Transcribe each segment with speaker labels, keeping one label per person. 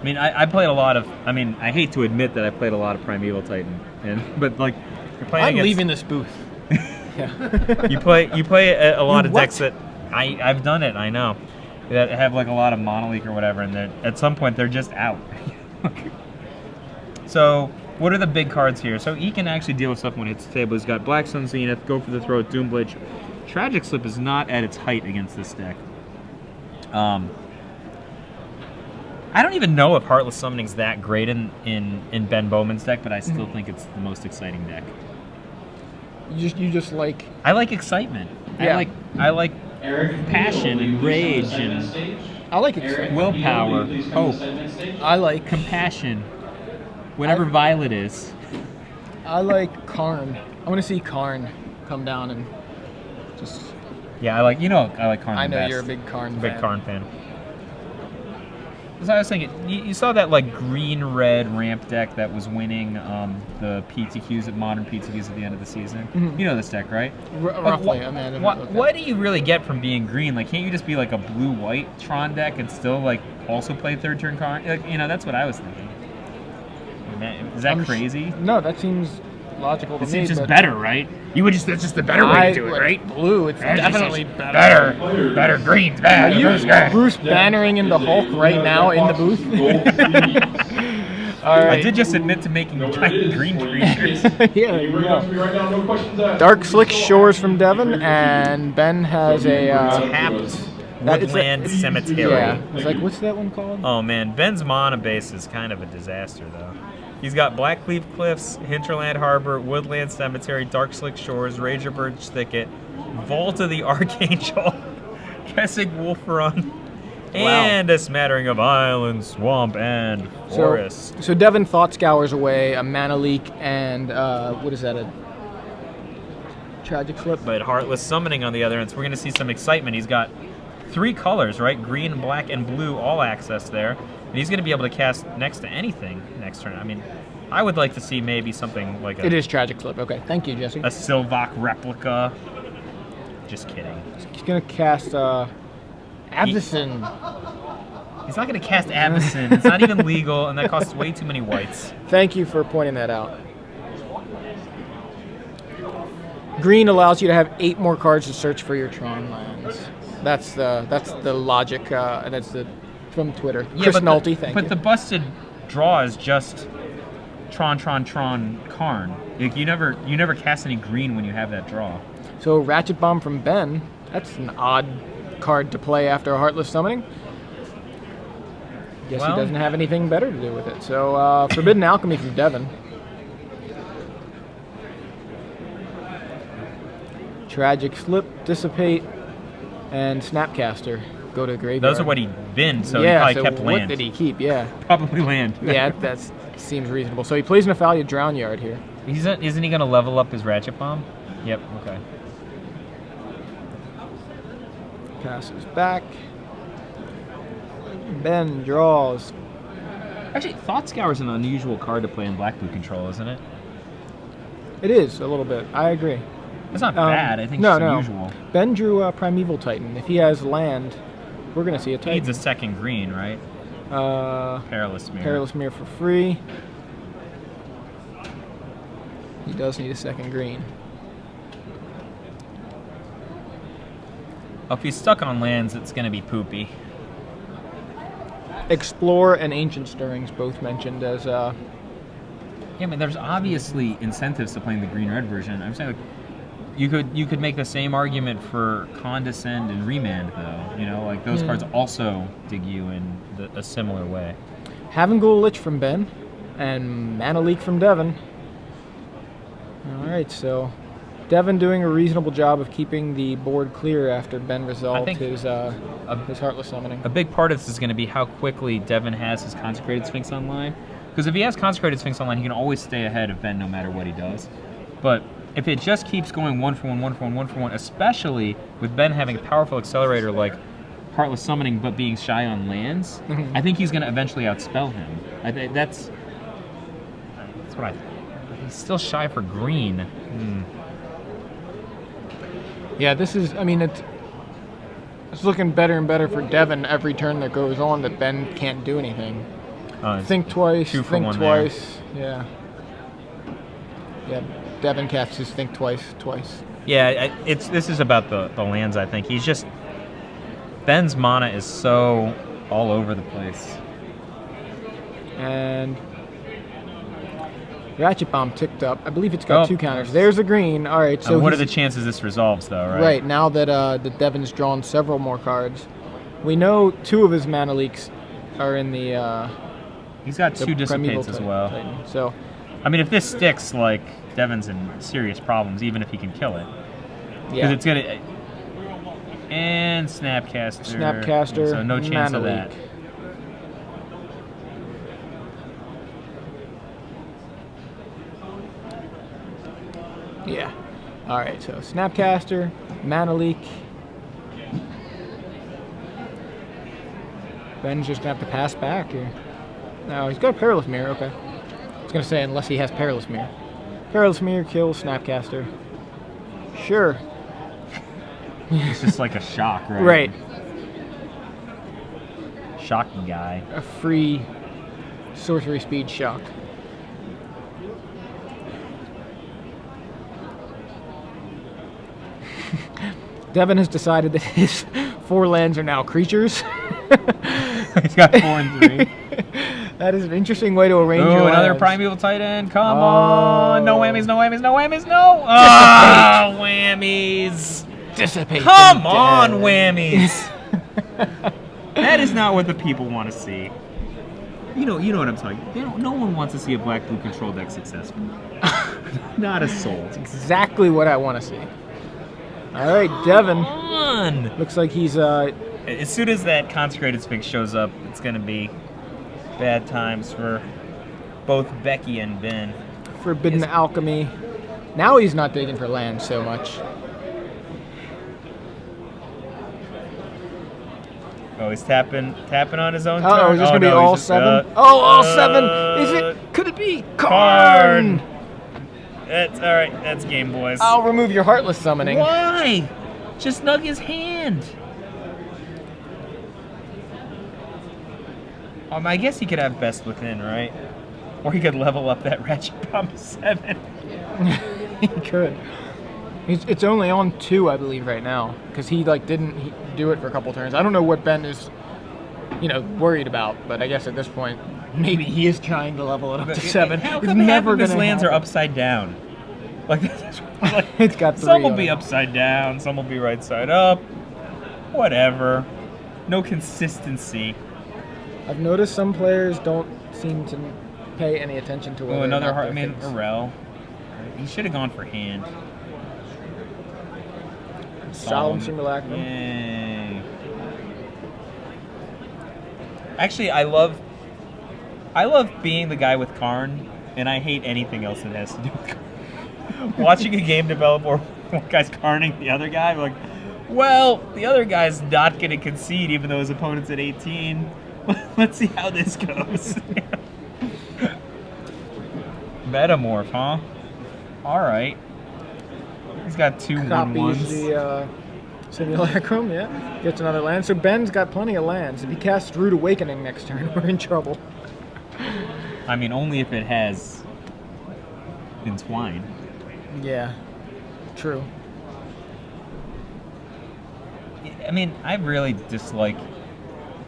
Speaker 1: I mean, I played a lot of. I mean, I hate to admit that I played a lot of Primeval Titan, but like, you're playing
Speaker 2: I'm
Speaker 1: against,
Speaker 2: leaving this booth. Yeah.
Speaker 1: You play a lot of
Speaker 2: what?
Speaker 1: decks that I've done it. I know that have like a lot of monoleak or whatever, and at some point they're just out. So, what are the big cards here? So he can actually deal with stuff when it hits the table. He's got Black Sun Zenith, Go for the Throat, Doomblade. Tragic Slip is not at its height against this deck. I don't even know if Heartless Summoning's that great in Ben Bowman's deck, but I still think it's the most exciting deck.
Speaker 2: You just like...
Speaker 1: I like excitement.
Speaker 2: Yeah.
Speaker 1: I like passion and rage and
Speaker 2: I like excitement.
Speaker 1: willpower, hope,
Speaker 2: I like...
Speaker 1: compassion, whatever Violet is.
Speaker 2: I like Karn. I want to see Karn come down and just...
Speaker 1: Yeah, I like Karn.
Speaker 2: I know
Speaker 1: best.
Speaker 2: you're a big Karn fan.
Speaker 1: Big Karn fan. So I was thinking, you saw that like green-red ramp deck that was winning the PTQs at Modern PTQs at the end of the season.
Speaker 2: Mm-hmm.
Speaker 1: You know this deck, right?
Speaker 2: Roughly,
Speaker 1: What do you really get from being green? Like, can't you just be like a blue-white Tron deck and still like also play third-turn Karn? Like, that's what I was thinking. Is that crazy?
Speaker 2: No, that seems logical to me.
Speaker 1: It seems just better, right? That's just the better way to do it, right?
Speaker 2: Blue, it's definitely better.
Speaker 1: Better green's bad.
Speaker 2: Are you Bruce bannering in the Hulk right now in the booth? All right.
Speaker 1: I did just admit to making giant green creatures.
Speaker 2: Yeah, there you go. Dark Slick Shores from Devin, and Ben has a
Speaker 1: tapped Woodland Cemetery.
Speaker 2: Yeah, it's like, what's that one called?
Speaker 1: Oh man, Ben's mana base is kind of a disaster though. He's got Blackleaf Cliffs, Hinterland Harbor, Woodland Cemetery, Dark Slick Shores, Rager Birch Thicket, Vault of the Archangel, Kessig Wolf Run, and a smattering of island, swamp, and forest.
Speaker 2: So Devin Thought Scours away, a Mana Leak, and what is that, a Tragic Slip?
Speaker 1: But Heartless Summoning on the other end, so we're going to see some excitement. He's got 3 colors, right? Green, black, and blue, all access there. And he's going to be able to cast next to anything next turn. I mean, I would like to see maybe something like
Speaker 2: It is Tragic Slip. Okay, thank you, Jesse.
Speaker 1: A Sylvok replica. Just kidding.
Speaker 2: He's going to cast Avacyn.
Speaker 1: He's not going to cast Avacyn. It's not even legal, and that costs way too many whites.
Speaker 2: Thank you for pointing that out. Green allows you to have 8 more cards to search for your Tron lands. That's the logic. That's from Twitter.
Speaker 1: Yeah,
Speaker 2: Chris Nolte, thank you.
Speaker 1: But the busted draw is just Tron, Karn. Like you never cast any green when you have that draw.
Speaker 2: So Ratchet Bomb from Ben. That's an odd card to play after a Heartless Summoning. Guess he doesn't have anything better to do with it. So Forbidden Alchemy from Devin. Tragic Slip, Dissipate, and Snapcaster go to the graveyard.
Speaker 1: Those are what he'd been, so he probably kept land.
Speaker 2: What did he keep? Yeah.
Speaker 1: Probably land.
Speaker 2: Yeah, that seems reasonable. So he plays Nephalia Drownyard here.
Speaker 1: Isn't he going to level up his Ratchet Bomb? Yep, okay.
Speaker 2: Passes back. Ben draws.
Speaker 1: Actually, Thought Scour is an unusual card to play in Black-Blue Control, isn't it?
Speaker 2: It is, a little bit. I agree.
Speaker 1: It's not bad. I think it's unusual.
Speaker 2: Ben drew Primeval Titan. If he has land, we're going to see a Titan.
Speaker 1: He needs a second green, right? Perilous Mirror.
Speaker 2: Perilous Mirror for free. He does need a second green.
Speaker 1: If he's stuck on lands, it's going to be poopy.
Speaker 2: Explore and Ancient Stirrings both mentioned as...
Speaker 1: Yeah, I mean, there's obviously incentives to playing the green-red version. I'm saying, like, you could make the same argument for Condescend and Remand, though. Like those cards also dig you in a similar way.
Speaker 2: Havengul Lich from Ben, and Mana Leak from Devin. All right, so Devin doing a reasonable job of keeping the board clear after Ben resolved his Heartless Summoning.
Speaker 1: A big part of this is going to be how quickly Devin has his Consecrated Sphinx online. Because if he has Consecrated Sphinx online, he can always stay ahead of Ben no matter what he does. But if it just keeps going 1-for-1, especially with Ben having a powerful accelerator like Heartless Summoning but being shy on lands, I think he's going to eventually outspell him. That's what I think. He's still shy for green.
Speaker 2: Yeah, this is, I mean, it's looking better and better for Devin every turn that goes on that Ben can't do anything. think twice,
Speaker 1: 2 for
Speaker 2: think
Speaker 1: 1
Speaker 2: twice. Yeah. Yeah, Devin casts his think twice.
Speaker 1: Yeah, this is about the lands, I think. He's just... Ben's mana is so all over the place.
Speaker 2: And Ratchet Bomb ticked up. I believe it's got 2 counters. There's a green. All right, so
Speaker 1: what are the chances this resolves, though, right?
Speaker 2: Right, now that Devin's drawn several more cards. We know 2 of his mana leaks are in the...
Speaker 1: He's got 2 dissipates as well.
Speaker 2: Titan. So,
Speaker 1: I mean, if this sticks, like, Devin's in serious problems, even if he can kill it. Because
Speaker 2: yeah.
Speaker 1: it's going to... And Snapcaster. So no chance of that.
Speaker 2: Yeah. All right, so Snapcaster, Mana Leak. Ben's just going to have to pass back here. No, he's got a Perilous Mirror, okay. I was going to say, unless he has Perilous Mirror. Perilous Mirror kills Snapcaster. Sure.
Speaker 1: It's just like a shock, right?
Speaker 2: Right.
Speaker 1: Shocking guy.
Speaker 2: A free sorcery speed shock. Devin has decided that his 4 lands are now creatures.
Speaker 1: He's got 4 and 3.
Speaker 2: That is an interesting way to arrange your lands.
Speaker 1: Another Primeval Titan. Come on. No whammies, no whammies, no whammies, no. Ah, whammies.
Speaker 2: Dissipate.
Speaker 1: Come on, whammies. That is not what the people want to see. You know what I'm talking about. No one wants to see a black-blue control deck successful. Not a soul.
Speaker 2: It's exactly what I want to see. All right, Devin.
Speaker 1: Come on.
Speaker 2: Looks like he's...
Speaker 1: As soon as that Consecrated Sphinx shows up, it's going to be bad times for both Becky and Ben.
Speaker 2: Forbidden Alchemy. Now he's not digging for land so much.
Speaker 1: Oh, he's tapping on his own turn.
Speaker 2: Oh, is this going to be all 7? All 7. Is it? Could it be? Karn!
Speaker 1: That's all right. That's game, boys.
Speaker 2: I'll remove your Heartless Summoning.
Speaker 1: Why? Just nug his hand. I guess he could have Best Within, right? Or he could level up that Ratchet Bomb to 7.
Speaker 2: He could. It's only on 2, I believe, right now, because he didn't do it for a couple turns. I don't know what Ben is, worried about, but I guess at this point, maybe he is trying to level it up to 7.
Speaker 1: How come half of his lands are upside down?
Speaker 2: It's got 3.
Speaker 1: Some will be upside down, some will be right side up. Whatever. No consistency.
Speaker 2: I've noticed some players don't seem to pay any attention to whether
Speaker 1: another heart. I mean, Arel. He should have gone for hand.
Speaker 2: Solemn Simulacrum.
Speaker 1: Yay. Actually, I love being the guy with Karn, and I hate anything else that has to do with Karn. Watching a game develop where one guy's Karning the other guy, like, well, the other guy's not going to concede even though his opponent's at 18. Let's see how this goes. Metamorph, huh? All right. He's got 2 1/1s.
Speaker 2: The Simulacrum, yeah. Gets another land. So Ben's got plenty of lands. If he casts Rude Awakening next turn, we're in trouble.
Speaker 1: I mean, only if it has Entwine.
Speaker 2: Yeah, true.
Speaker 1: I mean, I really dislike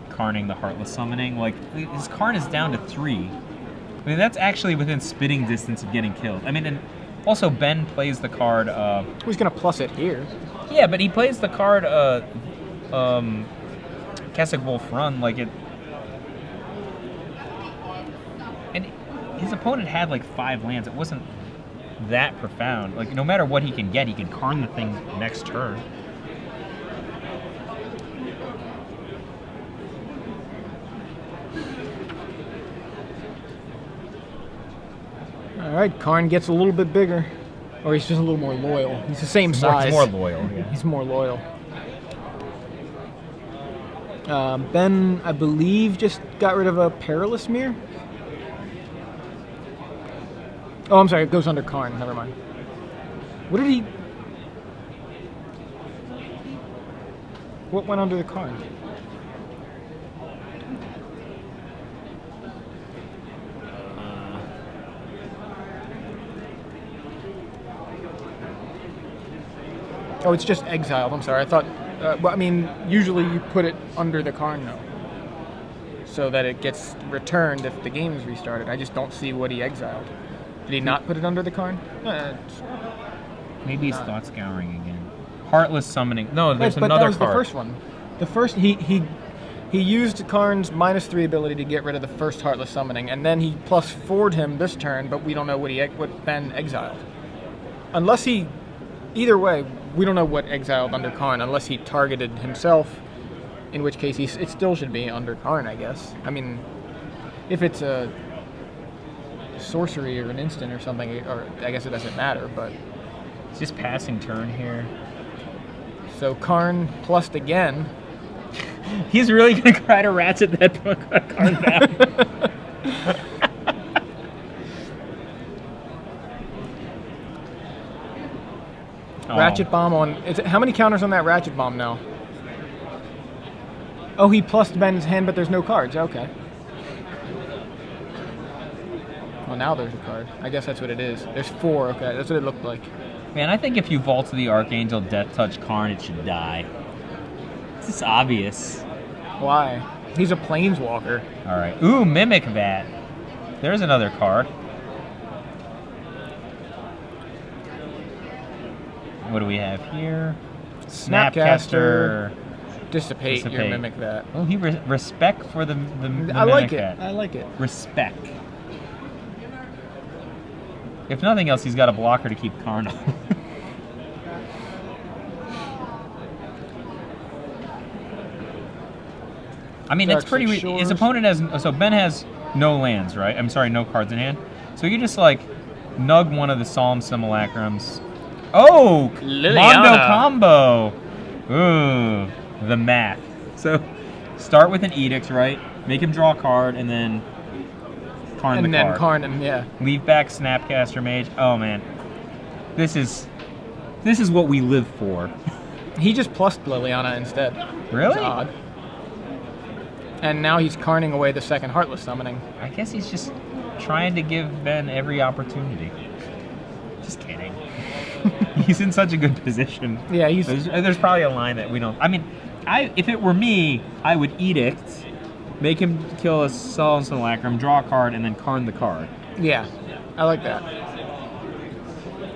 Speaker 1: Karning the Heartless Summoning. Like, his Karn is down to 3. I mean, that's actually within spitting distance of getting killed. I mean, and also Ben plays the card...
Speaker 2: Who's going to plus it here?
Speaker 1: Yeah, but he plays the card, Keswick Wolf Run, like it... And his opponent had, like, 5 lands. It wasn't that profound. Like, no matter what he can get, he can Karn the thing next turn.
Speaker 2: All right, Karn gets a little bit bigger. Or he's just a little more loyal. He's the same size.
Speaker 1: He's more loyal. Yeah.
Speaker 2: He's more loyal. Ben, I believe, just got rid of a Perilous Mirror. Oh, I'm sorry. It goes under Karn. Never mind. What did he... What went under the Karn? Oh, it's just exiled. I'm sorry. I thought. Well, I mean, usually you put it under the Karn though, so that it gets returned if the game is restarted. I just don't see what he exiled. Did he not put it under the Karn?
Speaker 1: Maybe he's thought scouring again. Heartless summoning. No, there's
Speaker 2: but
Speaker 1: another
Speaker 2: that was
Speaker 1: card.
Speaker 2: the first one. The first he used Karn's -3 ability to get rid of the first Heartless summoning, and then he +4'd him this turn, but we don't know what Ben exiled. Unless he, either way, we don't know what exiled under Karn unless he targeted himself, in which case it still should be under Karn, I guess. I mean, if it's a sorcery or an instant or something, or I guess it doesn't matter, but
Speaker 1: It's just passing turn here.
Speaker 2: So Karn plussed again.
Speaker 1: He's really going to try to ratchet that Karn down.
Speaker 2: Ratchet bomb on. How many counters on that ratchet bomb now? Oh, he plussed Ben's hand, but there's no cards. Okay. Well, now there's a card. I guess that's what it is. There's 4. Okay, that's what it looked like.
Speaker 1: Man, I think if you vault to the Archangel Death Touch Karn, it should die. It's just obvious.
Speaker 2: Why? He's a planeswalker.
Speaker 1: All right. Ooh, Mimic that. There's another card. What do we have here? Snapcaster.
Speaker 2: Dissipate. Your Mimic that.
Speaker 1: Oh, he respect for the
Speaker 2: I like
Speaker 1: Mimic
Speaker 2: it.
Speaker 1: that.
Speaker 2: I like it.
Speaker 1: Respect. If nothing else, he's got a blocker to keep Karn on. I mean, it's pretty. His opponent has. So Ben has no lands, right? I'm sorry, no cards in hand. So you just like nug one of the Solemn Simulacrums. Oh, Mondo combo. Ooh, the math. So start with an Edict, right? Make him draw a card, and then Karn the card.
Speaker 2: And then Karn him, yeah.
Speaker 1: Leave back Snapcaster Mage. Oh man, this is what we live for.
Speaker 2: He just plussed Liliana instead.
Speaker 1: Really?
Speaker 2: It's odd. And now he's Karning away the second Heartless summoning.
Speaker 1: I guess he's just trying to give Ben every opportunity. Just kidding. He's in such a good position.
Speaker 2: Yeah,
Speaker 1: There's probably a line that we don't. I mean, if it were me, I would Edict, make him kill a Solemn Simulacrum, draw a card, and then Karn the card.
Speaker 2: Yeah, I like that.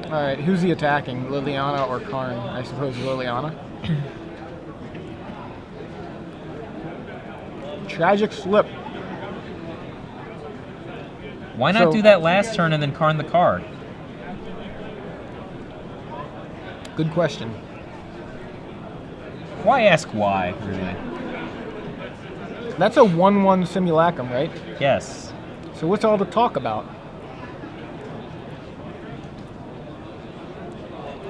Speaker 2: All right, who's he attacking? Liliana or Karn? I suppose Liliana. Tragic Slip.
Speaker 1: Why not do that last turn and then Karn the card?
Speaker 2: Good question.
Speaker 1: Why ask why, really?
Speaker 2: That's a 1/1 Simulacrum, right?
Speaker 1: Yes.
Speaker 2: So what's all the talk about?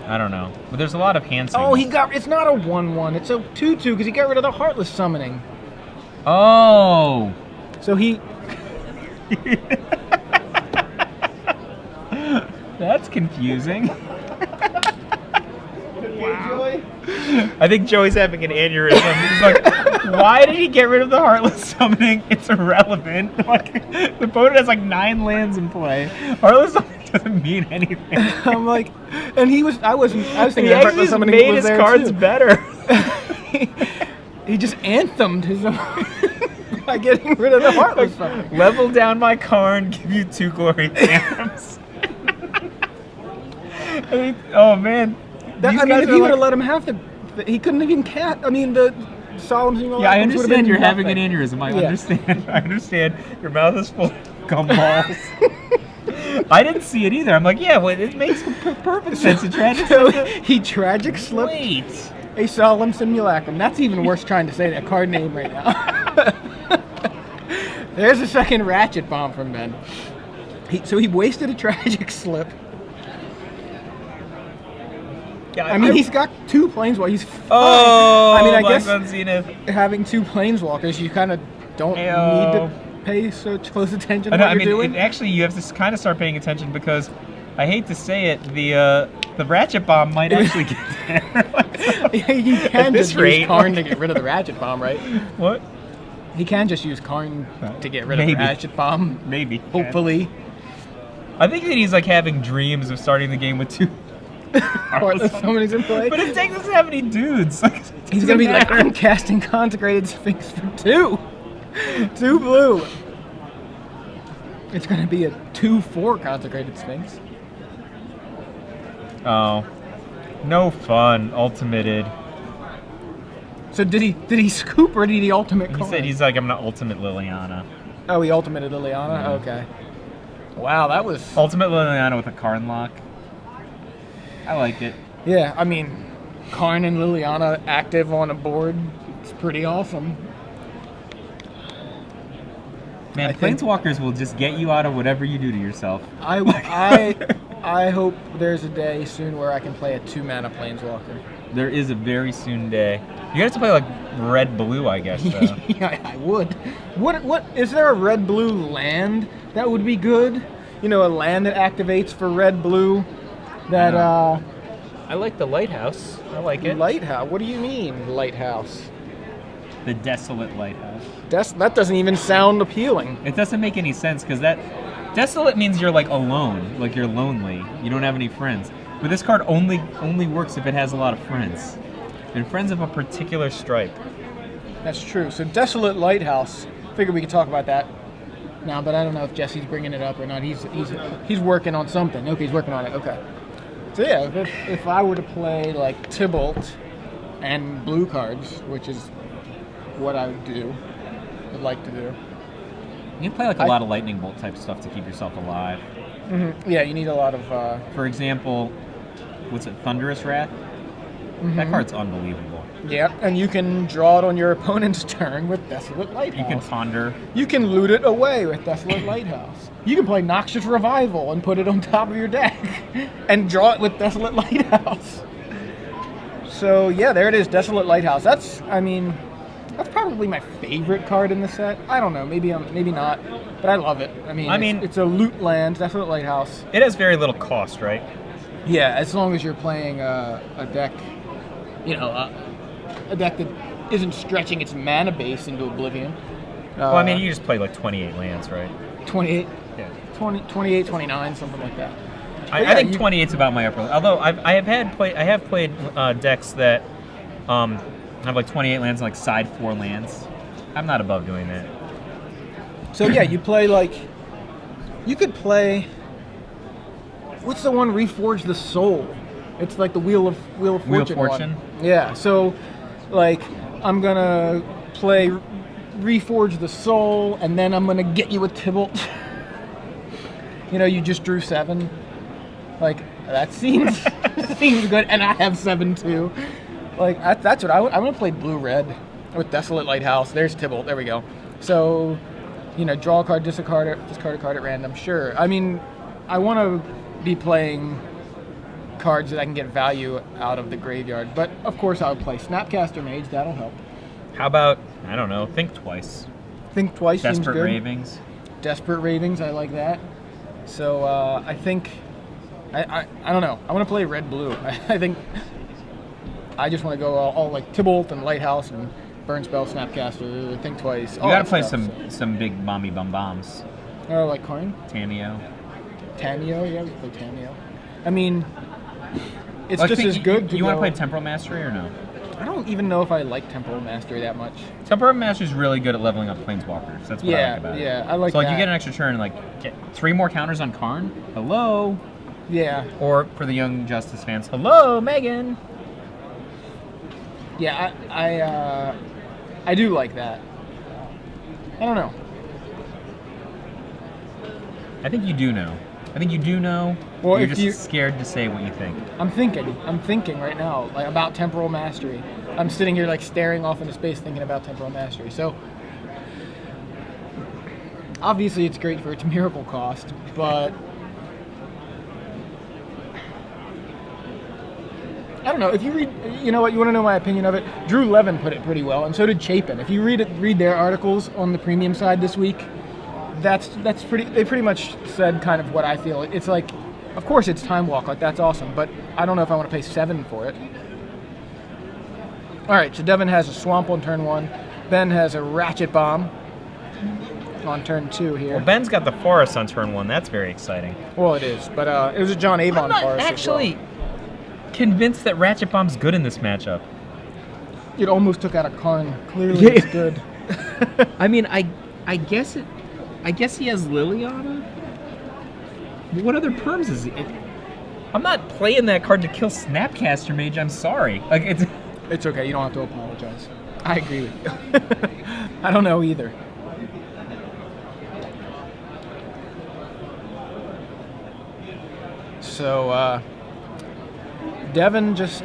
Speaker 1: I don't know. But there's a lot of hand signals.
Speaker 2: Oh, it's not a 1/1. It's a 2/2 because he got rid of the Heartless summoning.
Speaker 1: Oh.
Speaker 2: So he...
Speaker 1: That's confusing.
Speaker 2: Wow.
Speaker 1: I think Joey's having an aneurysm. He's like, why did he get rid of the Heartless summoning? It's irrelevant. Like, the opponent has like 9 lands in play. Heartless summoning doesn't mean anything.
Speaker 2: I'm like, and I was thinking
Speaker 1: he
Speaker 2: Heartless
Speaker 1: actually
Speaker 2: summoning
Speaker 1: made
Speaker 2: was
Speaker 1: his
Speaker 2: there
Speaker 1: cards
Speaker 2: too.
Speaker 1: better.
Speaker 2: He just anthemed his own by getting rid of the Heartless summoning.
Speaker 1: Level down my Karn, give you 2 glory anthems. Oh man.
Speaker 2: If he would have let him have he couldn't even the Solemn Simulacrum.
Speaker 1: Yeah, I understand you're having an aneurysm. I understand. I understand. Your mouth is full of gumballs. I didn't see it either. I'm like, yeah, well, it makes perfect sense.
Speaker 2: So he tragic slipped
Speaker 1: Wait.
Speaker 2: a Solemn Simulacrum. That's even worse trying to say that card name right now. There's a second ratchet bomb from Ben. So he wasted a tragic slip.
Speaker 1: Yeah,
Speaker 2: I mean, he's got 2 planeswalkers. He's fine.
Speaker 1: Oh,
Speaker 2: I mean, I guess
Speaker 1: Zenith.
Speaker 2: having 2 planeswalkers, you kind of don't need to pay such close attention to what you're doing.
Speaker 1: Actually, you have to kind of start paying attention because, I hate to say it, the ratchet bomb might actually get there.
Speaker 2: He can just use Karn to get rid of the ratchet bomb, right?
Speaker 1: What?
Speaker 2: He can just use Karn to get rid of the ratchet bomb.
Speaker 1: Maybe.
Speaker 2: Hopefully.
Speaker 1: I think that he's like having dreams of starting the game with
Speaker 2: Heartless Summoning's in play.
Speaker 1: But his deck doesn't have any dudes.
Speaker 2: He's going to be like, I'm casting Consecrated Sphinx for 2. 2 blue. It's going to be a 2/4 Consecrated Sphinx.
Speaker 1: Oh. No fun. Ultimated.
Speaker 2: So did he scoop or did he ultimate?
Speaker 1: He said he's like, I'm gonna ultimate Liliana.
Speaker 2: Oh, he ultimated Liliana? Okay. Wow, that was...
Speaker 1: Ultimate Liliana with a Karn lock. I like it.
Speaker 2: Yeah, I mean, Karn and Liliana active on a board. It's pretty awesome.
Speaker 1: Man, Planeswalkers will just get you out of whatever you do to yourself.
Speaker 2: I hope there's a day soon where I can play a 2-mana Planeswalker.
Speaker 1: There is a very soon day. You have to play like red-blue, I guess.
Speaker 2: Yeah, I would. What is there a red-blue land that would be good? You know, a land that activates for red-blue. That
Speaker 1: I like the Lighthouse. I like it.
Speaker 2: Lighthouse. What do you mean, Lighthouse?
Speaker 1: The Desolate Lighthouse.
Speaker 2: That doesn't even sound appealing.
Speaker 1: It doesn't make any sense because that desolate means you're like alone, like you're lonely. You don't have any friends. But this card only works if it has a lot of friends, and friends of a particular stripe.
Speaker 2: That's true. So Desolate Lighthouse. Figured we could talk about that now, but I don't know if Jesse's bringing it up or not. He's working on something. Okay, he's working on it. Okay. So yeah, if I were to play like Tybalt and blue cards, which is what I would like to do.
Speaker 1: You can play like a lot of lightning bolt type stuff to keep yourself alive.
Speaker 2: Mm-hmm. Yeah, you need a lot of.
Speaker 1: For example, what's it? Thunderous Wrath. Mm-hmm. That card's unbelievable.
Speaker 2: Yeah, and you can draw it on your opponent's turn with Desolate Lighthouse.
Speaker 1: You can ponder.
Speaker 2: You can loot it away with Desolate Lighthouse. You can play Noxious Revival and put it on top of your deck and draw it with Desolate Lighthouse. So yeah, there it is, Desolate Lighthouse. That's probably my favorite card in the set. I don't know, maybe not, but I love it. I mean, it's a loot land, Desolate Lighthouse.
Speaker 1: It has very little cost, right?
Speaker 2: Yeah, as long as you're playing a deck, a deck that isn't stretching its mana base into oblivion.
Speaker 1: Well, you just play like 28 lands, right?
Speaker 2: 28?
Speaker 1: Yeah.
Speaker 2: 28, 29, something like that.
Speaker 1: I think 28's about my upper. Although I have played decks that have like 28 lands and like side 4 lands. I'm not above doing that.
Speaker 2: So yeah, you could play. What's the one? Reforge the Soul. It's like the Wheel of Fortune. One. Yeah. So, like, I'm gonna play Reforge the Soul, and then I'm gonna get you a Tybalt. You just drew 7. Like, that seems good, and I have 7 too. Like, that's what I'm gonna play blue-red with Desolate Lighthouse. There's Tybalt. There we go. So, draw a card, discard a card at random. Sure. I want to be playing cards that I can get value out of the graveyard. But of course, I would play Snapcaster Mage. That'll help.
Speaker 1: How about, I don't know, Think Twice?
Speaker 2: Think Twice seems good.
Speaker 1: Desperate Ravings.
Speaker 2: Desperate Ravings. I like that. So I think I don't know. I want to play red blue. I think I just want to go all like Tybalt and Lighthouse and Burn Spell, Snapcaster, Think Twice.
Speaker 1: You gotta play some big mommy bum bombs.
Speaker 2: Oh, like Karn?
Speaker 1: Tameo,
Speaker 2: yeah, we play Tameo. It's
Speaker 1: well,
Speaker 2: just as good to
Speaker 1: You want to play Temporal Mastery or no?
Speaker 2: I don't even know if I like Temporal Mastery that much.
Speaker 1: Temporal Mastery is really good at leveling up Planeswalkers. That's what I like about it.
Speaker 2: Yeah, I like
Speaker 1: so,
Speaker 2: that.
Speaker 1: You get an extra turn and, like, get 3 more counters on Karn. Hello?
Speaker 2: Yeah.
Speaker 1: Or, for the Young Justice fans, hello, Megan!
Speaker 2: Yeah, I do like that. I don't know.
Speaker 1: I think you do know. Well, you're just scared to say what you think.
Speaker 2: I'm thinking right now, like, about Temporal Mastery. I'm sitting here, like, staring off into space thinking about Temporal Mastery. So, obviously it's great for its miracle cost, but I don't know. If you read, you know what, you want to know my opinion of it? Drew Levin put it pretty well, and so did Chapin. If you read their articles on the premium side this week, that's pretty. They pretty much said kind of what I feel. It's like, of course it's Time Walk, like that's awesome, but I don't know if I want to pay 7 for it. All right, so Devin has a Swamp on turn 1. Ben has a Ratchet Bomb on turn 2 here.
Speaker 1: Well, Ben's got the Forest on turn 1. That's very exciting.
Speaker 2: Well, it is, but it was a John Avon Forest
Speaker 1: actually.
Speaker 2: as well.
Speaker 1: convinced that Ratchet Bomb's good in this matchup.
Speaker 2: It almost took out a Karn. Clearly, it's good.
Speaker 1: I mean, I guess it. I guess he has Liliana. What other perms is he? I'm not playing that card to kill Snapcaster Mage. I'm sorry. Like
Speaker 2: It's okay. You don't have to apologize. I agree with you. I don't know either. So Devin just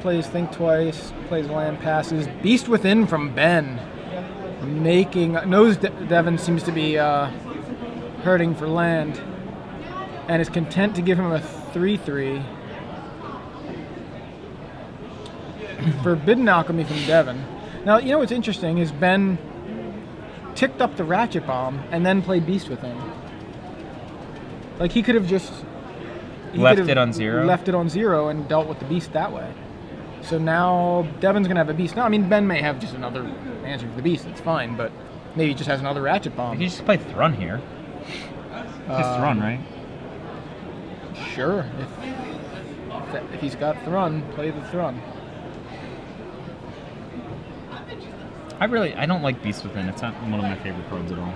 Speaker 2: plays Think Twice, plays land passes. Beast Within from Ben, knows Devin seems to be hurting for land, and is content to give him a 3/3. Forbidden Alchemy from Devin. Now, you know what's interesting is Ben ticked up the Ratchet Bomb and then played Beast Within. Like, he could have just...
Speaker 1: left it on 0?
Speaker 2: Left it on 0 and dealt with the Beast that way. So now Devin's going to have a Beast. Now, I mean, Ben may have just another answer for the Beast. It's fine, but maybe he just has another Ratchet Bomb.
Speaker 1: You just play Thrun here. Just Thrun, right?
Speaker 2: Sure. If he's got Thrun, play the Thrun.
Speaker 1: I don't like Beast Within. It's not one of my favorite cards at all.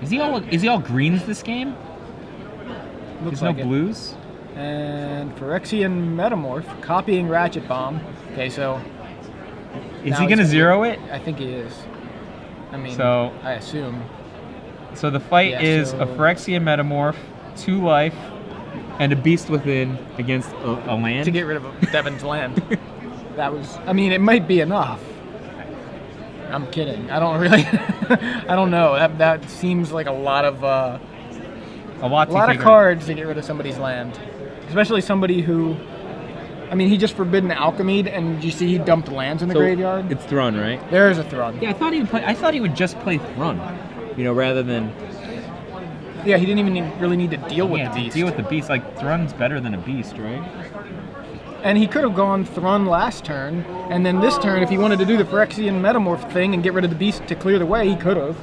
Speaker 1: Is he all greens this game?
Speaker 2: Looks
Speaker 1: There's
Speaker 2: like
Speaker 1: no blues?
Speaker 2: And Phyrexian Metamorph, copying Ratchet Bomb. Okay, so...
Speaker 1: Is he going to 0 it?
Speaker 2: I think he is. I mean,
Speaker 1: so,
Speaker 2: I assume.
Speaker 1: So the fight is a Phyrexian Metamorph, 2 life, and a Beast Within against a land?
Speaker 2: To get rid of Devin's land. That was... I mean, it might be enough. I'm kidding. I don't really... I don't know. That seems like a lot of... a lot of cards to get rid of somebody's land. Especially somebody who... I mean, he just Forbidden Alchemied, and you see he dumped lands in the graveyard.
Speaker 1: It's Thrun, right?
Speaker 2: There is a Thrun.
Speaker 1: Yeah, I thought he would just play Thrun, rather than...
Speaker 2: Yeah, he didn't even really need to deal with the Beast.
Speaker 1: Deal with the Beast. Like, Thrun's better than a Beast, right?
Speaker 2: And he could have gone Thrun last turn, and then this turn, if he wanted to do the Phyrexian Metamorph thing and get rid of the Beast to clear the way, he could have.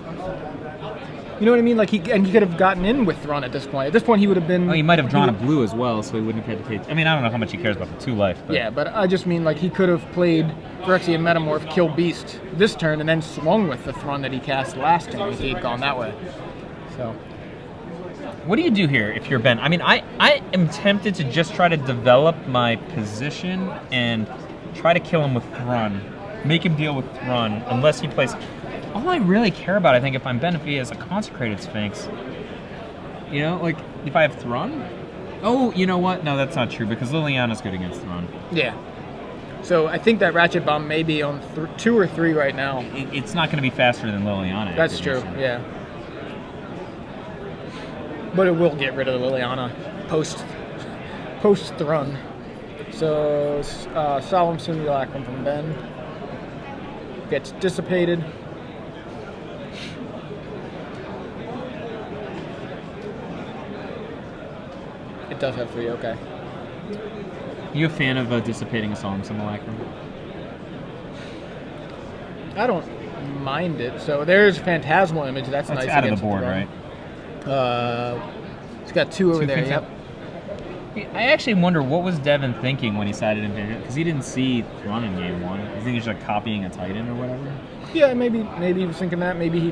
Speaker 2: You know what I mean? Like he could have gotten in with Thrun at this point. At this point, he would have been...
Speaker 1: Oh, he might have drawn a blue as well, so he wouldn't have had to pay... I mean, I don't know how much he cares about the 2 life. But...
Speaker 2: Yeah, but I just mean, like, he could have played Phyrexian Metamorph, kill Beast this turn, and then swung with the Thrun that he cast last turn if he had gone that way. So...
Speaker 1: What do you do here if you're Ben? I mean, I am tempted to just try to develop my position and try to kill him with Thrun. Make him deal with Thrun, unless he plays... All I really care about, I think, if I'm Ben, if he has a Consecrated Sphinx. Like, if I have Thrun? Oh, you know what? No, that's not true, because Liliana's good against Thrun.
Speaker 2: Yeah. So I think that Ratchet Bomb may be on 2 or 3 right now.
Speaker 1: It's not going to be faster than Liliana.
Speaker 2: That's true, yeah. But it will get rid of Liliana post Thrun. So Solemn Simulacrum from Ben gets dissipated. It does have 3, okay.
Speaker 1: You a fan of dissipating a Solemn Simulacrum?
Speaker 2: I don't mind it. So there's Phantasmal Image. That's nice.
Speaker 1: Out of the board, right?
Speaker 2: He's got 2 over there. Yep.
Speaker 1: I actually wonder what was Devin thinking when he sided in, because he didn't see Thrun in game 1. You think he was like copying a Titan or whatever?
Speaker 2: Yeah, maybe he was thinking that. Maybe he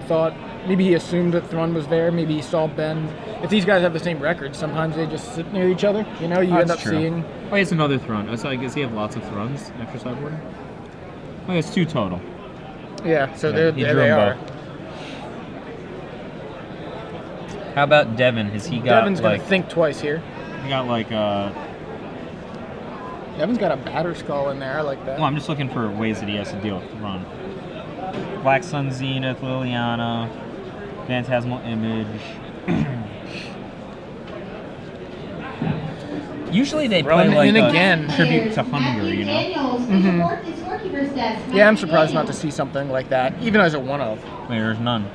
Speaker 2: assumed that Thrun was there. Maybe he saw Ben. If these guys have the same record, sometimes they just sit near each other. You end up seeing.
Speaker 1: Oh, he has another Thrun. So I guess he have lots of Thruns after sideboarding. Oh, he has 2 total.
Speaker 2: Yeah, so there they are.
Speaker 1: How about Devin?
Speaker 2: Devin's gonna think twice here.
Speaker 1: He got like
Speaker 2: Devin's got a Batter Skull in there. I like that.
Speaker 1: Well, I'm just looking for ways that he has to deal with Thrun. Black Sun Zenith, Liliana, Phantasmal Image. Usually they play like a tribute to hunger,
Speaker 2: Mm-hmm. Yeah, I'm surprised not to see something like that, even as a one-of.
Speaker 1: There's none.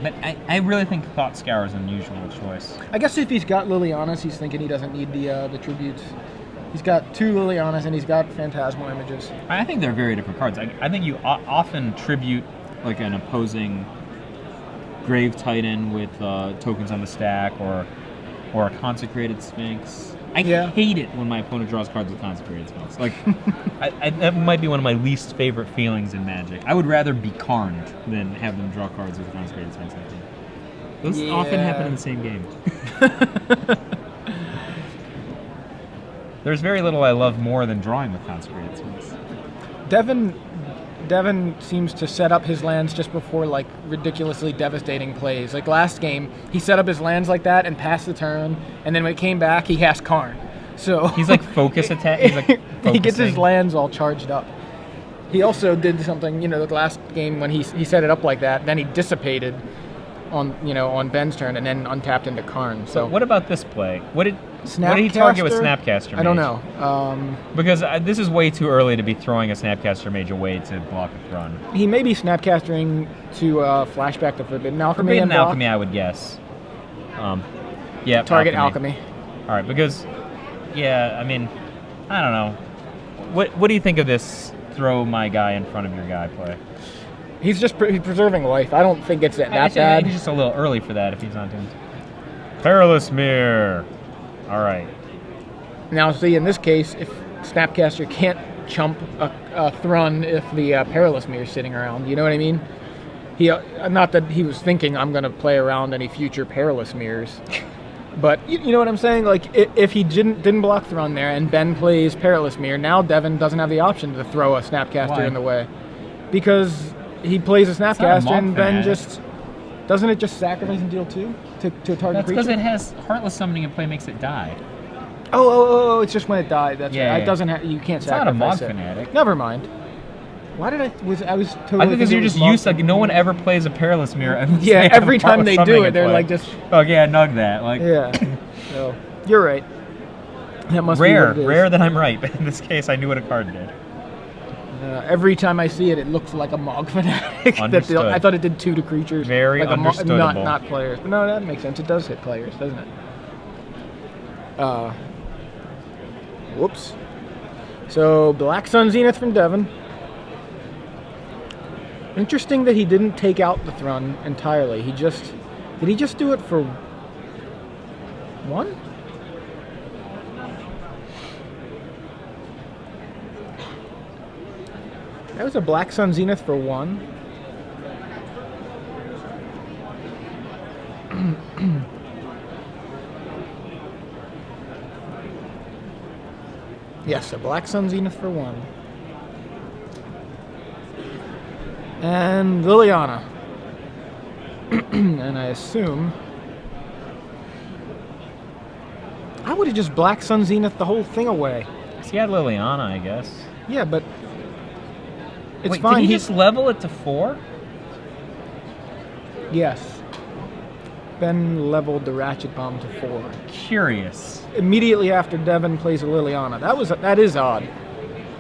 Speaker 1: But I really think Thought Scour is an unusual choice.
Speaker 2: I guess if he's got Lilianas, he's thinking he doesn't need the tributes. He's got 2 Lilianas and he's got Phantasmal Images.
Speaker 1: I think they're very different cards. I think you often tribute like an opposing Grave Titan with tokens on the stack, or or a Consecrated Sphinx. I hate it when my opponent draws cards with Consecrated Sphinx. Like, that might be one of my least favorite feelings in Magic. I would rather be Karned than have them draw cards with Consecrated Sphinx, I think. Those often happen in the same game. There's very little I love more than drawing with Consecrated Sphinx.
Speaker 2: Devin seems to set up his lands just before, like, ridiculously devastating plays. Like, last game, he set up his lands like that and passed the turn, and then when it came back, he has Karn. So
Speaker 1: he's like focus attack. He's like
Speaker 2: he gets his lands all charged up. He also did something, the last game when he set it up like that, then he dissipated on Ben's turn and then untapped into Karn. So
Speaker 1: what about this play? What did he target with Snapcaster Mage?
Speaker 2: I don't know.
Speaker 1: Because this is way too early to be throwing a Snapcaster Mage away to block a Thrun.
Speaker 2: He may be Snapcastering to flashback to Forbidden Alchemy.
Speaker 1: Forbidden Alchemy, I would guess. Yeah.
Speaker 2: Target Alchemy.
Speaker 1: All right, because I mean, I don't know. What do you think of this? Throw my guy in front of your guy play.
Speaker 2: He's just preserving life. I don't think it's that bad.
Speaker 1: He's just a little early for that if he's not doing Perilous Mirror. All right.
Speaker 2: Now, see, in this case, if Snapcaster can't chump a Thrun if the Perilous Mirror is sitting around, you know what I mean? Not that he was thinking I'm going to play around any future Perilous Mirrors. But you know what I'm saying? Like, if he didn't block Thrun there and Ben plays Perilous Mirror, now Devin doesn't have the option to throw a Snapcaster in the way. Because he plays a Snapcaster and Ben just... Doesn't it just sacrifice and deal 2 to a target creature?
Speaker 1: That's because it has Heartless Summoning in play makes it die.
Speaker 2: Oh, it's just when it died. That's right. It doesn't have... You can't
Speaker 1: it's
Speaker 2: sacrifice
Speaker 1: not a Mog
Speaker 2: it.
Speaker 1: Fanatic.
Speaker 2: Never mind. Why did I was totally...
Speaker 1: I think because you're just used to... Like, no one ever plays a Perilous Mirror.
Speaker 2: Yeah, every time they do it, they're like just...
Speaker 1: Oh, yeah, nug that. Like,
Speaker 2: yeah. So, you're right. That must be what it is.
Speaker 1: Rare that I'm right. But in this case, I knew what a card did.
Speaker 2: Every time I see it, it looks like a Mog Fanatic. I thought it did 2 to creatures.
Speaker 1: Very
Speaker 2: like
Speaker 1: understandable.
Speaker 2: Not players. But no, that makes sense. It does hit players, doesn't it? Whoops. So, Black Sun Zenith from Devin. Interesting that he didn't take out the Thrun entirely. Did he just do it for 1? That was a Black Sun Zenith for 1. Yes, a Black Sun Zenith for 1. And Liliana. And I assume... I would have just Black Sun Zenith the whole thing away.
Speaker 1: He had Liliana, I guess.
Speaker 2: Yeah, but... It's
Speaker 1: Wait,
Speaker 2: fine.
Speaker 1: Did he just level it to 4?
Speaker 2: Yes. Ben leveled the Ratchet Bomb to 4.
Speaker 1: Curious.
Speaker 2: Immediately after Devin plays a Liliana. That is odd.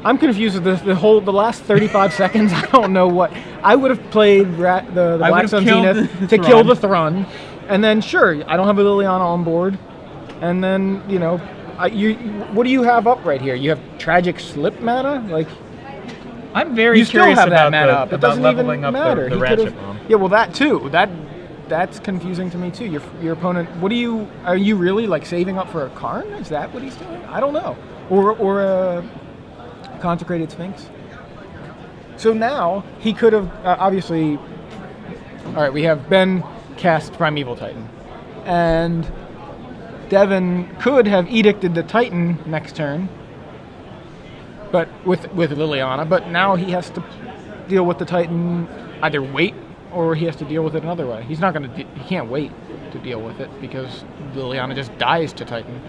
Speaker 2: I'm confused with the last 35 seconds. I don't know what. I would have played the Black Sun Zenith to kill the Thrun, and then sure, I don't have a Liliana on board, and then what do you have up right here? You have Tragic Slip mana, like.
Speaker 1: I'm very curious
Speaker 2: still have
Speaker 1: about
Speaker 2: that mana up. It doesn't
Speaker 1: leveling
Speaker 2: even
Speaker 1: up
Speaker 2: matter.
Speaker 1: the Ratchet Bomb.
Speaker 2: Yeah, well, that too. That's confusing to me too. Your opponent. Are you really like saving up for a Karn? Is that what he's doing? I don't know. Or a Consecrated Sphinx. So now he could have obviously. All right, we have Ben cast Primeval Titan, and Devin could have edicted the Titan next turn. But with Liliana, but now he has to deal with the Titan, either wait or he has to deal with it another way. He's not going to. He can't wait to deal with it because Liliana just dies to Titan.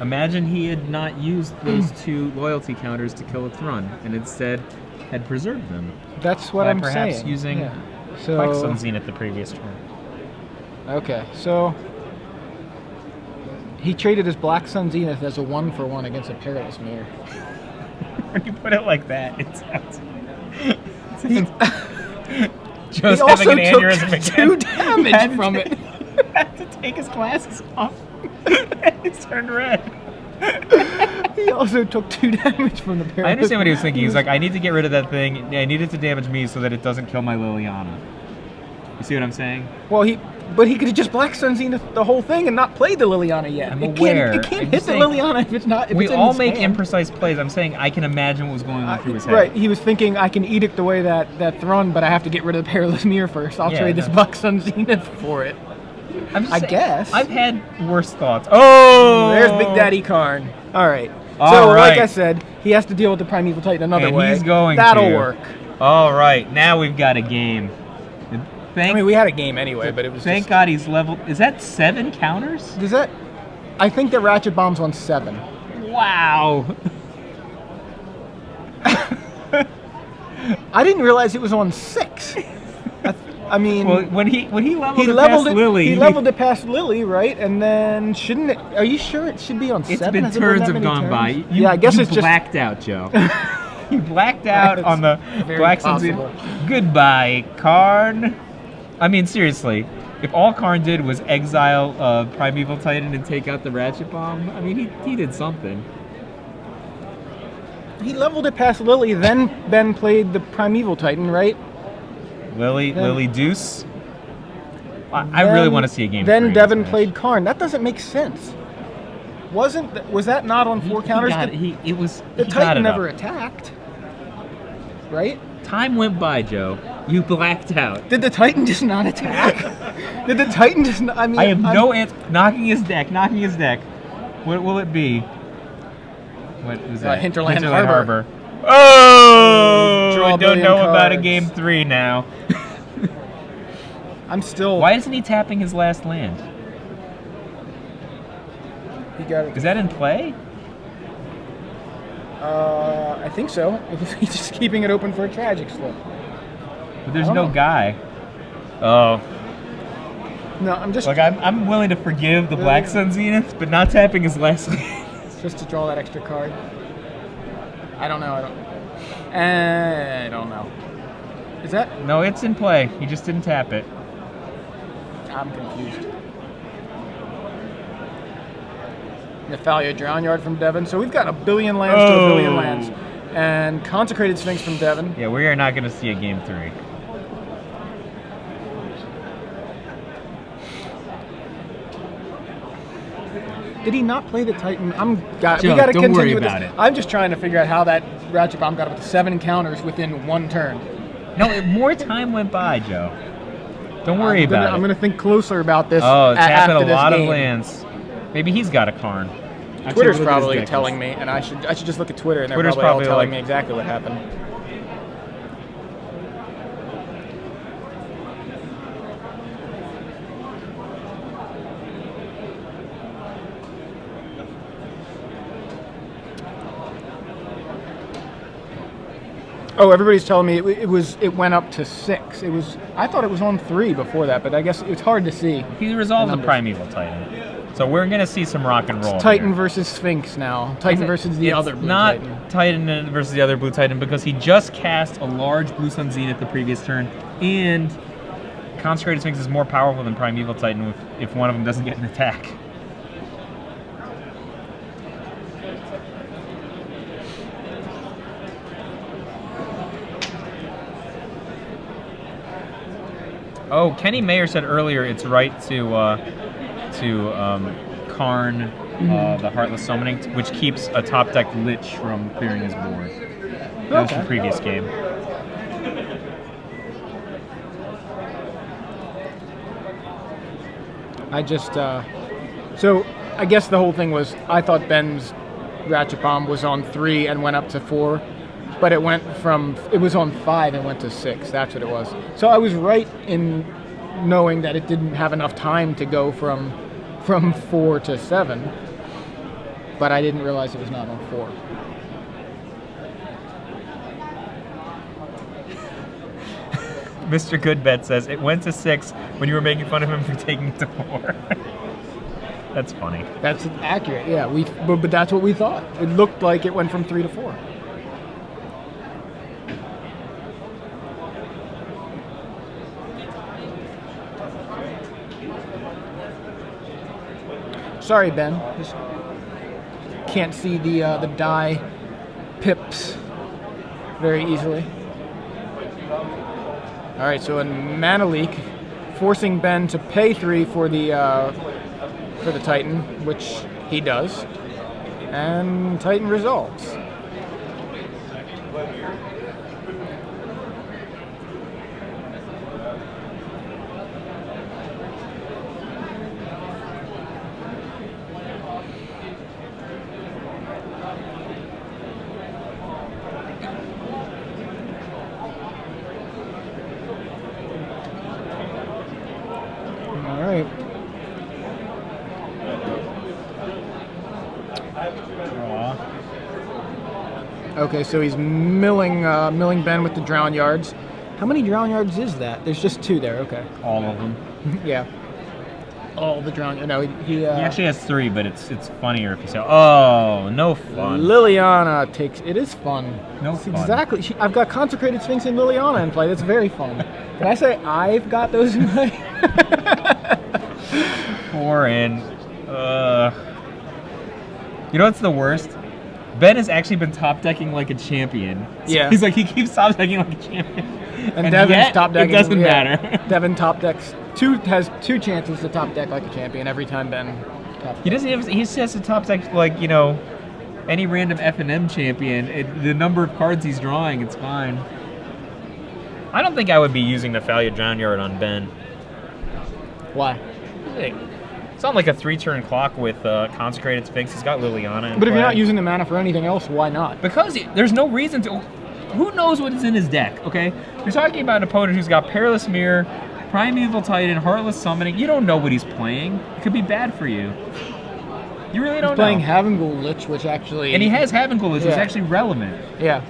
Speaker 1: Imagine he had not used those 2 loyalty counters to kill a Thrun, and instead had preserved them.
Speaker 2: That's what I'm
Speaker 1: perhaps
Speaker 2: saying.
Speaker 1: Using Black Sun Zenith the previous turn.
Speaker 2: Okay, so he traded his Black Sun Zenith as a 1-for-1 against a Perilous Mirror.
Speaker 1: When you put it like that, it sounds...
Speaker 2: Joe's having an aneurysm again. 2 damage from it.
Speaker 1: He had to take his glasses off. It turned red.
Speaker 2: He also took 2 damage from the Perilous Mirror.
Speaker 1: I understand what he was thinking. He's like, I need to get rid of that thing. I need it to damage me so that it doesn't kill my Liliana. You see what I'm saying?
Speaker 2: Well, but he could have just Black Sun Zenith the whole thing and not played the Liliana yet.
Speaker 1: I'm
Speaker 2: It
Speaker 1: aware.
Speaker 2: can't hit the Liliana if it's not. If
Speaker 1: We
Speaker 2: it's in
Speaker 1: all
Speaker 2: his
Speaker 1: make
Speaker 2: hand.
Speaker 1: imprecise plays. I'm saying I can imagine what was going on through his head.
Speaker 2: Right, he was thinking I can edict away that Thrun, but I have to get rid of the Perilous Mirror first. I'll trade this Black Sun Zenith for it. I guess.
Speaker 1: I've had worse thoughts. Oh!
Speaker 2: There's Big Daddy Karn. All right.
Speaker 1: All right.
Speaker 2: Like I said, he has to deal with the Primeval Titan another way.
Speaker 1: He's going
Speaker 2: That'll work.
Speaker 1: All right, now we've got a game.
Speaker 2: I mean, we had a game anyway, but it was.
Speaker 1: Thank God he's leveled. Is that 7 counters?
Speaker 2: Does that? I think that Ratchet Bomb's on 7.
Speaker 1: Wow.
Speaker 2: I didn't realize it was on 6. I mean,
Speaker 1: well, when he leveled it past Lily,
Speaker 2: he leveled it past Lily, right? And then shouldn't it? Are you sure it should be on 7?
Speaker 1: It's been turns have gone by.
Speaker 2: Yeah, I guess it's just
Speaker 1: blacked out, Joe. You blacked out on the Black Sun Zenith. Goodbye, Karn. I mean, seriously, if all Karn did was exile Primeval Titan and take out the Ratchet Bomb, I mean, he did something.
Speaker 2: He leveled it past Lily, then Ben played the Primeval Titan, right?
Speaker 1: Lily Deuce. I really want to see a game.
Speaker 2: Then Devin played Karn. That doesn't make sense. Was that not on 4 counters?
Speaker 1: The
Speaker 2: Titan never attacked, right?
Speaker 1: Time went by, Joe. You blacked out.
Speaker 2: Did the Titan just not attack? Did the Titan just not? I mean,
Speaker 1: I have no answer. Knocking his deck. What will it be? What was that?
Speaker 2: Hinterland Harbor.
Speaker 1: Oh! I don't know about a game 3 now.
Speaker 2: I'm still.
Speaker 1: Why isn't he tapping his last land?
Speaker 2: He got it.
Speaker 1: Is that in play?
Speaker 2: I think so. He's just keeping it open for a tragic slip.
Speaker 1: But there's no guy. Oh.
Speaker 2: No, I'm just.
Speaker 1: Like I'm willing to forgive the Black Sun Zenith, but not tapping his last land.
Speaker 2: Just to draw that extra card. I don't know. Is that?
Speaker 1: No, it's in play. He just didn't tap it.
Speaker 2: I'm confused. Nephalia Drownyard from Devin. So we've got a billion lands to a billion lands. And Consecrated Sphinx from Devin.
Speaker 1: Yeah, we are not going to see a game 3.
Speaker 2: Did he not play the Titan?
Speaker 1: Joe,
Speaker 2: we got to
Speaker 1: don't
Speaker 2: continue
Speaker 1: worry
Speaker 2: with
Speaker 1: about
Speaker 2: this.
Speaker 1: it.
Speaker 2: I'm just trying to figure out how that Ratchet Bomb got up to 7 counters within 1 turn.
Speaker 1: No, more time went by, Joe. Don't worry about it.
Speaker 2: I'm going to think closer about this.
Speaker 1: Oh, tapping a lot
Speaker 2: game.
Speaker 1: of lands. Maybe he's got a Karn.
Speaker 2: Twitter's probably telling me, and I should just look at Twitter, and they're probably all telling me exactly what happened. Oh, everybody's telling me it went up to 6. I thought it was on 3 before that, but I guess it's hard to see.
Speaker 1: He resolved the Primeval Titan. So we're going to see some rock and roll.
Speaker 2: It's Titan versus Sphinx now. Titan versus the other blue Titan.
Speaker 1: Not Titan versus the other blue Titan because he just cast a large Blue Sun Zenith the previous turn, and Consecrated Sphinx is more powerful than Primeval Titan if one of them doesn't get an attack. Oh, Kenny Mayer said earlier it's right to Karn the Heartless Summoning, which keeps a top deck Lich from clearing his board. That was from the previous game.
Speaker 2: So I guess the whole thing was I thought Ben's Ratchet Bomb was on 3 and went up to 4. But it was on 5 and went to 6. That's what it was. So I was right in knowing that it didn't have enough time to go from 4 to 7. But I didn't realize it was not on 4.
Speaker 1: Mr. Goodbet says it went to 6 when you were making fun of him for taking it to 4. That's funny.
Speaker 2: That's accurate. Yeah, but that's what we thought. It looked like it went from 3 to 4. Sorry, Ben. Just can't see the die pips very easily. All right, so in Mana Leak, forcing Ben to pay 3 for the Titan, which he does, and Titan resolves. Okay, so he's milling Ben with the drown yards. How many drown yards is that? There's just 2 there. Okay.
Speaker 1: All of them.
Speaker 2: Yeah. All the drown. No,
Speaker 1: he actually has 3, but it's funnier if you say, "Oh, no fun."
Speaker 2: Liliana takes. It is fun.
Speaker 1: No fun.
Speaker 2: Exactly. I've got Consecrated Sphinx and Liliana in play. That's very fun. Can I say I've got those in play?
Speaker 1: 4 in. You know what's the worst? Ben has actually been top decking like a champion. So
Speaker 2: yeah.
Speaker 1: He keeps top decking like a champion.
Speaker 2: And Devin's top decking.
Speaker 1: It doesn't matter.
Speaker 2: Devin top decks has 2 chances to top deck like a champion every time Ben top decks.
Speaker 1: He doesn't have, he just has to top deck like, any random F&M champion. The number of cards he's drawing, it's fine. I don't think I would be using the Thalia Drown Yard on Ben.
Speaker 2: Why?
Speaker 1: It's not like a 3-turn clock with Consecrated Sphinx. He's got Liliana in
Speaker 2: But if
Speaker 1: play.
Speaker 2: you're not using the mana for anything else, why not?
Speaker 1: Because there's no reason to. Who knows what is in his deck, okay? You're talking about an opponent who's got Perilous Mirror, Primeval Titan, Heartless Summoning. You don't know what he's playing. It could be bad for you. You really don't know.
Speaker 2: He's playing Havengul Lich, which actually...
Speaker 1: And he has Havengul Lich, which is actually relevant.
Speaker 2: Yeah.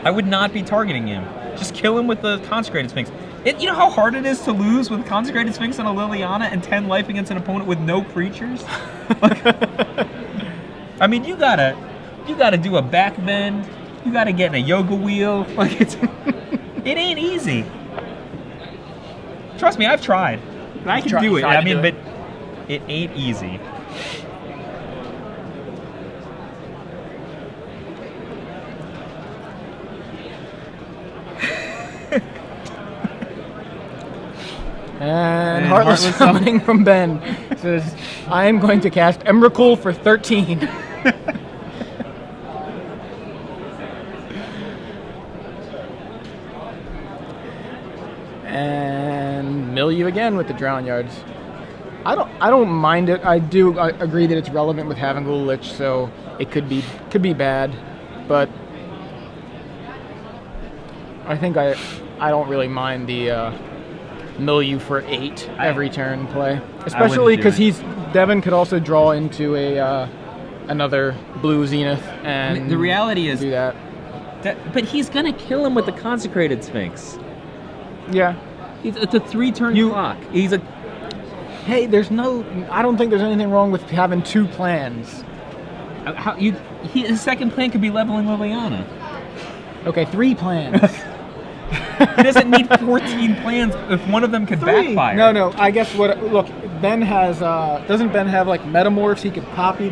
Speaker 1: I would not be targeting him. Just kill him with the Consecrated Sphinx. You know how hard it is to lose with Consecrated Sphinx and a Liliana and 10 life against an opponent with no creatures? I mean, you gotta do a back bend. You gotta get in a yoga wheel. It ain't easy. Trust me, I've tried. I can do it. I mean, but it ain't easy.
Speaker 2: And Heartless Summoning from Ben says, I am going to cast Emrakul for 13. And mill you again with the Drown Yards. I don't mind it. I agree that it's relevant with Havengul Lich, so it could be bad, but I think I don't really mind the mill you for 8 every turn play, especially because Devin could also draw into another blue Zenith, and
Speaker 1: I mean, the reality is
Speaker 2: do that.
Speaker 1: But he's gonna kill him with the Consecrated Sphinx.
Speaker 2: Yeah,
Speaker 1: it's a 3-turn clock.
Speaker 2: Hey, I don't think there's anything wrong with having 2 plans.
Speaker 1: His second plan could be leveling Liliana.
Speaker 2: Okay, 3 plans.
Speaker 1: He doesn't need 14 plans if one of them could backfire.
Speaker 2: No. I guess look, Ben has. Doesn't Ben have like metamorphs he could copy?